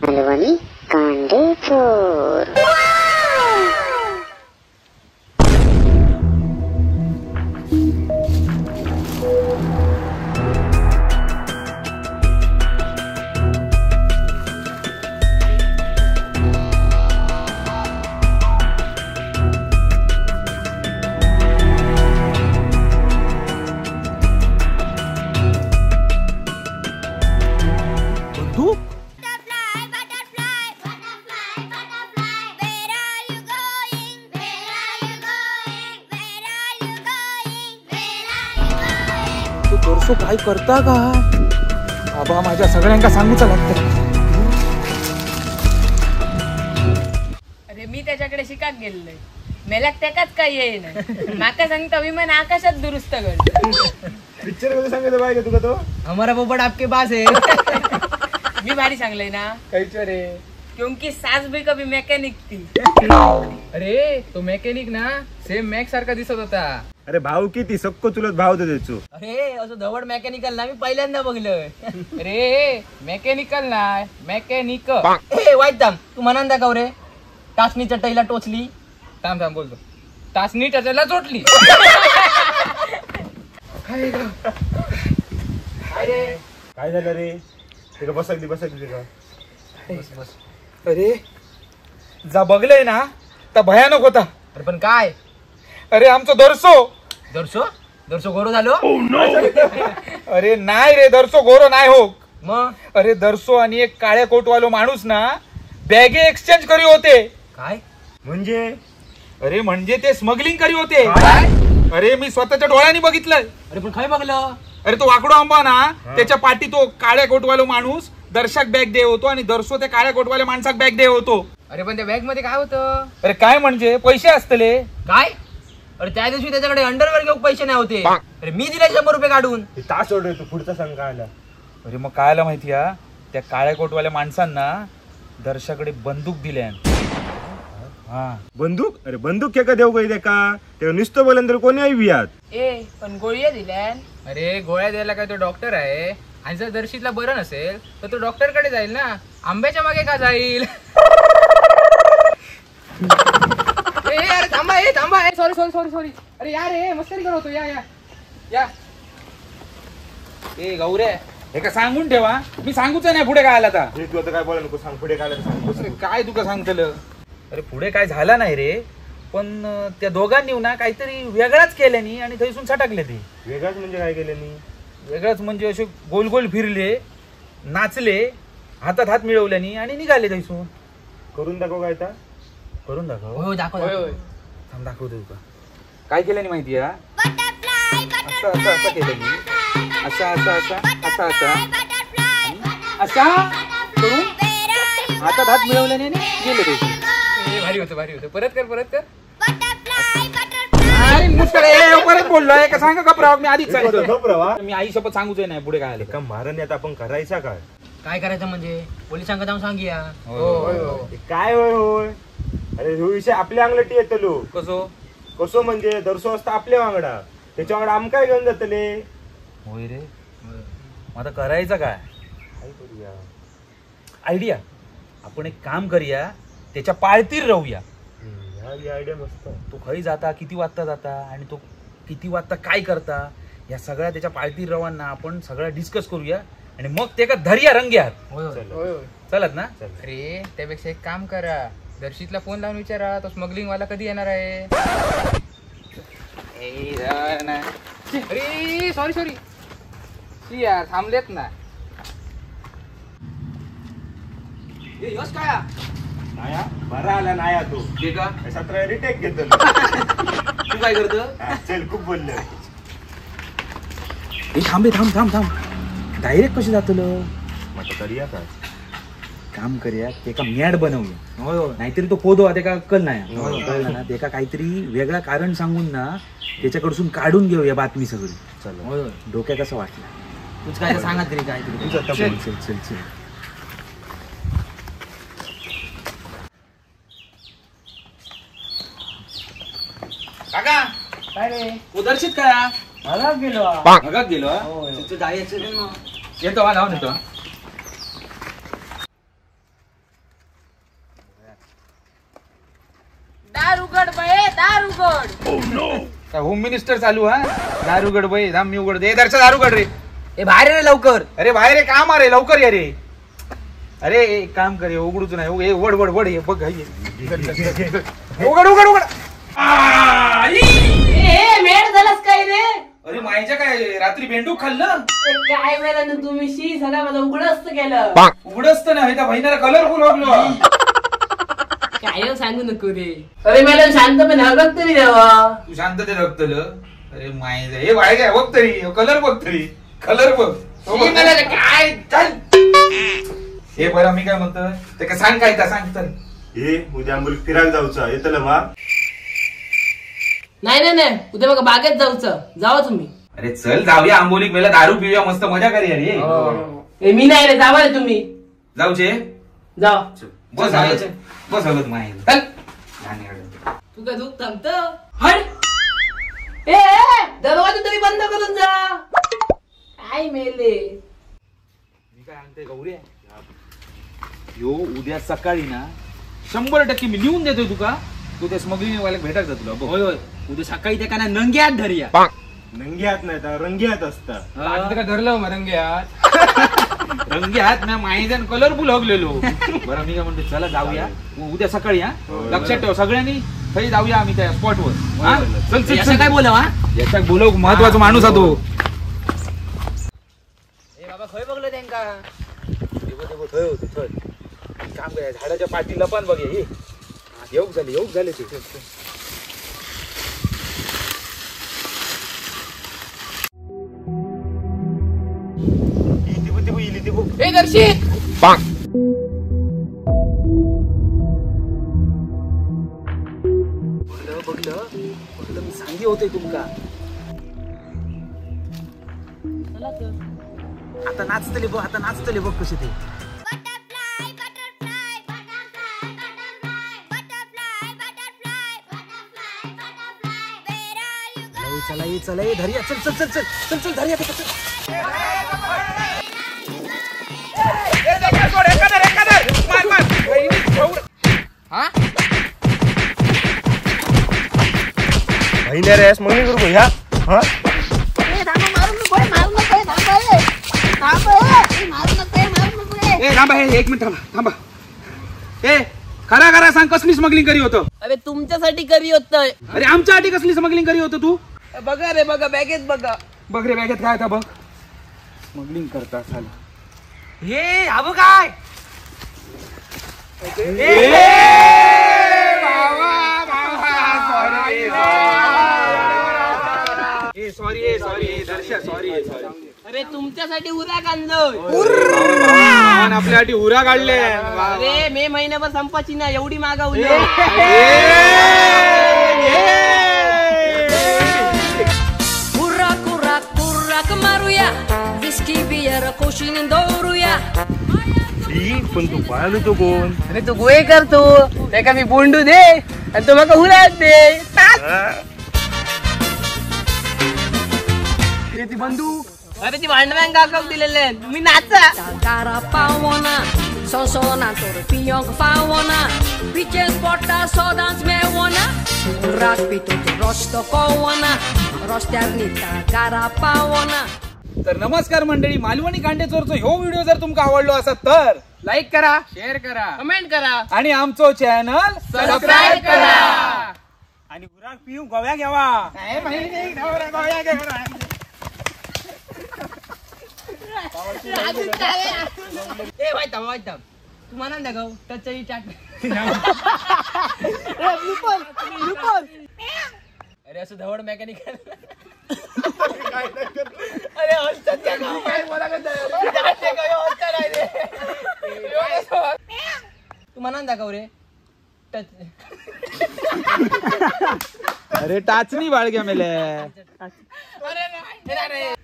मालवणी कांडेचोर. दरसो काय करता का बाबा? माझ्या सगळ्यांका सांगूच लागतं. अरे मी त्याच्याकडे शिकाक गेलोय, मेलाक त्याकाच काय येईन. माका सांगता विमान आकाशात दुरुस्त कर. पिक्चर मध्ये सांगायचं पाहिजे तुला तो हमारा पोपट आपके पास है. मी भारी सांगलंय ना, कैसे रे? क्योंकि सास भी कभी मैकेनिक थी. अरे तो मेकॅनिक ना सेम मॅक सारखा दिसत होता. अरे भाऊ किती सक्को चुलत भाव तो त्याचो. अरे असं धवड मेकॅनिकल ना मी पहिल्यांदा बघलोय. अरे मेकॅनिकल नाय, मेकॅनिक. ए वाईट दाम तू म्हणान दाखव रे. टाचणी चटईला टोचली. थांब थांब बोलतो. टाचणी टचला चोटली. काय झालं रे? ते का बसकली का? अरे जा बघलंय ना तर भयानक होता. अरे पण काय? अरे आमचं दरसो. दर्शो दर्शो गोरो झालो. अरे नाही रे, दरसो गोरो नाही हो. मग अरे दरसो आणि एक काळ्या कोटवालो माणूस ना बॅगे एक्सचेंज करी होते. काय म्हणजे अरे म्हणजे ते स्मगलिंग करी होते. अरे मी स्वतःच्या डोळ्यांनी बघितलंय. अरे पण काय बघलं? अरे तो वाकडो आंबा ना, त्याच्या पाठी तो काळ्या कोटवालो माणूस दर्शक बॅग दे होतो आणि दर्शो त्या काळ्या कोटवाल्या माणसाक बॅग दे होतो. अरे पण त्या बॅग मध्ये काय होतं? अरे काय म्हणजे पैसे असतले. काय? अरे त्या दिवशी त्याच्याकडे अंडरवेअर घेऊन पैसे नाही होते. अरे मी दिले 100 रुपये काढून. ते तास सोडतोय तू पुढचा सांग काय आला. अरे मग कायला माहिती आहे, त्या काळ्या कोटवाल्या माणसांना दर्शाकडे बंदूक दिल्या. हा बंदूक? अरे बंदूक का देऊ काही का? ते नुसतं बोलंतर कोणी ऐवियात. ए पण गोळ्या दिल्या. अरे गोळ्या द्यायला काय तो डॉक्टर आहे, आणि जर दर्शीतला बरं नसेल तर तो डॉक्टर कडे जाईल ना, आंब्याच्या मागे का जाईल? अरे थांबा, थांबा. Sorry sorry sorry sorry. अरे यार रे मस्करी करतो. या या या. ए गौरे, हे का सांगून ठेवा, मी सांगूच नाही पुढे काय आला आता. हे तू आता काय बोला नको, सांग पुढे काय सांग. अरे काय तुका सांगतलं. अरे पुढे काय झालं नाही रे, पण त्या दोघांनी ना काहीतरी वेगळाच केल्यानी आणि थैसून सटकले. ते वेगळाच म्हणजे काय केलं मी? वेगळाच म्हणजे असे गोल गोल फिरले, नाचले, हातात हात मिळवल्यानी आणि निघाले थैसून. करून दाखव काय आता. करून दाखव. हो दाखव. थांब दाखवतो तुका. काय केल्यानी माहिती आहे? असं असं असं केलं मी. असं असं असं असं असं असा करून हातात हात मिळवल्याने गेले ते. भारी होतं भारी होतं. परत कर परत कर. अरे मुसळे परत बोललोय का? सांगा का मी आधीच सांगितलं. घबरावा. मी आई शपथ सांगूच नाही पुढे काय आले. का मारण्यात आपण करायचा काय? काय करायचं म्हणजे पोलिसांकडे जाऊन सांगूया. हे काय होय होय. अरे ह्यो विषय आपल्या अंगलटी येतलो. कसो कसो म्हणजे दर्शो असता आपल्या वांगडा, त्याच्या वांगडा आम काय घेऊन जातले. होय रे. मग आता करायचं काय? काय करूया? आयडिया. आपण एक काम करूया, त्याच्या पाळतीर राहूया. ही आयडिया मस्त. तो खरी जाता, किती वाजता जाता आणि तो किती वाजता काय करता, या सगळ्या त्याच्या पाळतीर रवांना आपण सगळं डिस्कस करूया आणि मग ते का धरिया रंग्यात. चलत ना? अरे त्यापेक्षा एक काम करा, दर्शीतला फोन लावून विचारा तो स्मगलिंग वाला कधी येणार आहे. अरे सॉरी सॉरी यार, थांबलेत ना. यश काय नाया बरा आला नाया तू. ते का 17 रिटेक घेतलं. तू काय करतो? चल खूप बोललं. हे थांबे थांब थांब थांब. डायरेक्ट कसे जातलं? मग करूया काय? काम करूया, ते का मॅड बनवूया. नाहीतरी तो पोदो ते का कल नाही कळलं ना. ते का काहीतरी वेगळा कारण सांगून ना त्याच्याकडसून काढून घेऊया बातमी सगळी. चल डोक्यात कसं वाटलं? तूच काय सांगा तरी काय तरी. चल चल चल चल. काका काय रे उदर्शित काय मला गेलो भागात गेलो. जायचं येतो हा लावून येतो. उघड बये दार उघड. होम मिनिस्टर चालू हा. दारू उघड बाई धाम मी उघड दे दरचा दारू उघड रे. ए बाहेर ये रे लवकर. अरे बाहेर आहे, काम आहे लवकर ये रे. अरे एक काम कर उघडूच नाही. वड वड वड हे बघ हे. उघड उघड उघड. मेड झालास काय रे? अरे मायच्या काय रात्री बेंडूक खाल्लं. काय वेळा तुम्ही शी सगळं माझं उघडस्त केलं. उघडच तर नाही त्या बहिणीला कलरफुल वागलो. काय सांगू नको रे. अरे मॅडम शांतपणे हगत तरी द्यावा. तू शांतते रक्तल. अरे माय हे बाहेर काय बघ तरी कलर बघ तरी कलर बघ. काय चल हे बरं मी काय म्हणतो ते काय सांग काय सांग तर. हे उद्या मुली फिरायला जाऊचा येतलं मा. नाही उद्या मग बागेत जाऊचं. जावा तुम्ही. अरे चल जाऊया आंबोलीत मेला दारू पिऊया मस्त मजा करूया रे. मी नाही रे जावा रे तुम्ही. जाऊचे जावा. बस आलं बस आलं माय. चल तू काय दूध थांबत हट. ए दरवाजा तरी बंद करून जा. काय मेले. मी काय आणते गौरी यो उद्या सकाळी ना 100% मी लिहून देतोय तुका. तू त्या स्मगलिंग वाल्याला भेटायचं तुला. होय होय उद्या सकाळी त्या काना नंग्यात धरूया. नंग्यात नाही तर रंग्यात असता. का धरलं मरंगे आज. रंगी हात ना माहिती कलरफुल हगलेलो. बरं मी काय म्हणतो चला जाऊया उद्या सकाळी. हा लक्षात ठेव सगळ्यांनी काही जाऊया आम्ही त्या स्पॉटवर. चल चल असं काय बोलाव हा. याच्यात बोलव महत्वाचा माणूस हा तो. ए बाबा खय बघलं त्यांका. काम काय झाडाच्या पाठीला पण बघ हे येऊक झाले ते. ए दर्शित बघलं मी सांगी होते तुमका. आता नाचतले बघ कसे ते. चला ये धरिया चल चल चल चल चल चल धरिया चल. बहिण्या रे मग करू ह्या. हा थांबा हे 1 मिनिट थांबा. ए खरा सांग कसली स्मगलिंग करी होतं. अरे तुमच्यासाठी करी होतय. अरे आमच्यासाठी कसली स्मगलिंग करी होतं तू. बघा रे बघा बॅगेत बघा. बघ रे बॅगेत काय आता बघ. स्मगलिंग करता चाल. हे हा बघ काय. सॉरी दर्शा सॉरी. अरे तुमच्यासाठी उद्या कांदोय. आपल्यासाठी उरा काढले. अरे मे महिन्याभर संपाची ना एवढी मागवली. कुर्राक मारूया. विस्की बियर कोशीन दौरूया. पण तू पाहिलं तो कोण. अरे तू गोळे करतो ते का मी बोंडू दे आणि तो मग उरात दे. ती बंदूक. अरे ती भांडव्यां काकाक दिलेले तुम्ही नाचा. Gara pawona, sonsona torpiyong pawona. Bitches porta sodans mewona. Kurak pitutu rosto kowona. Rosternita gara pawona. तर नमस्कार मंडळी. मालवणी कांडेचोरचा ह्यो व्हिडिओ जर तुमका आवडलो असेल तर लाईक करा, शेअर करा, कमेंट करा आणि आमचो चॅनल सबस्क्राईब करा. आणि गुराक पिऊ गोव्या घ्यावा. ए वाईट तू म्हणा ना गाव टचई चाट. अरे असं धवड मेकॅनिकल. अरे हसतात त्या गाव. काय बोला तू म्हणा ना गाव रे टच. अरे टाचणी बाळग्या मेले. अरे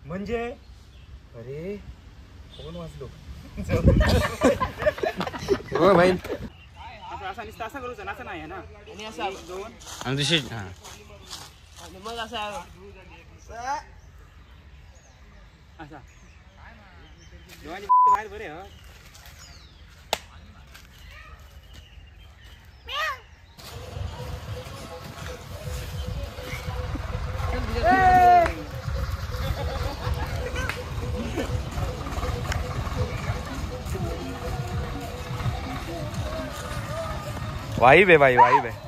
म्हणजे अरे कोण वाचलो. हो भाई. असा करूचा नाचा नाही ना. आणि असं आणि दुसरी मग असं असा बाहेर बरे. वाईब आहे वाईब आहे